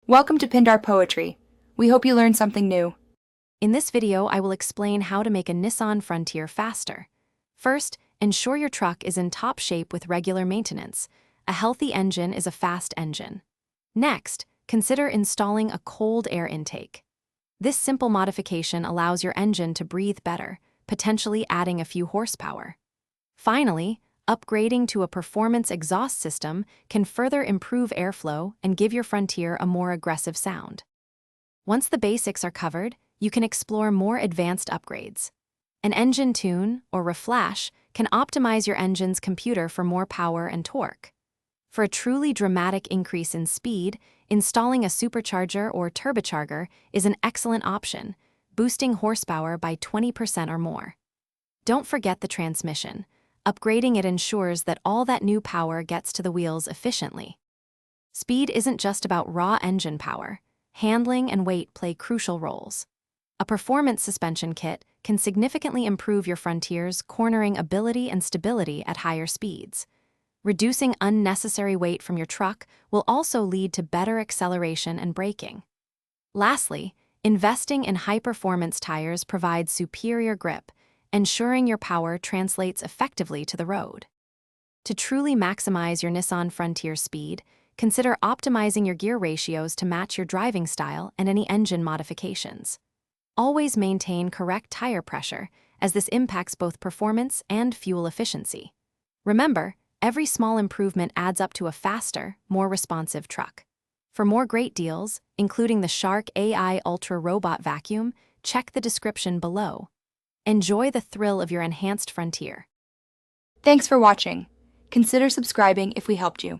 Welcome to Pindar Poetry. We hope you learned something new. In this video, I will explain how to make a Nissan Frontier faster. First, ensure your truck is in top shape with regular maintenance. A healthy engine is a fast engine. Next, consider installing a cold air intake. This simple modification allows your engine to breathe better, potentially adding a few horsepower. Finally, upgrading to a performance exhaust system can further improve airflow and give your Frontier a more aggressive sound. Once the basics are covered, you can explore more advanced upgrades. An engine tune, or reflash, can optimize your engine's computer for more power and torque. For a truly dramatic increase in speed, installing a supercharger or turbocharger is an excellent option, boosting horsepower by 20% or more. Don't forget the transmission. Upgrading it ensures that all that new power gets to the wheels efficiently. Speed isn't just about raw engine power. Handling and weight play crucial roles. A performance suspension kit can significantly improve your Frontier's cornering ability and stability at higher speeds. Reducing unnecessary weight from your truck will also lead to better acceleration and braking. Lastly, investing in high-performance tires provides superior grip, ensuring your power translates effectively to the road. To truly maximize your Nissan Frontier speed, consider optimizing your gear ratios to match your driving style and any engine modifications. Always maintain correct tire pressure, as this impacts both performance and fuel efficiency. Remember, every small improvement adds up to a faster, more responsive truck. For more great deals, including the Shark AI Ultra Robot Vacuum, check the description below. Enjoy the thrill of your enhanced Frontier. Thanks for watching. Consider subscribing if we helped you.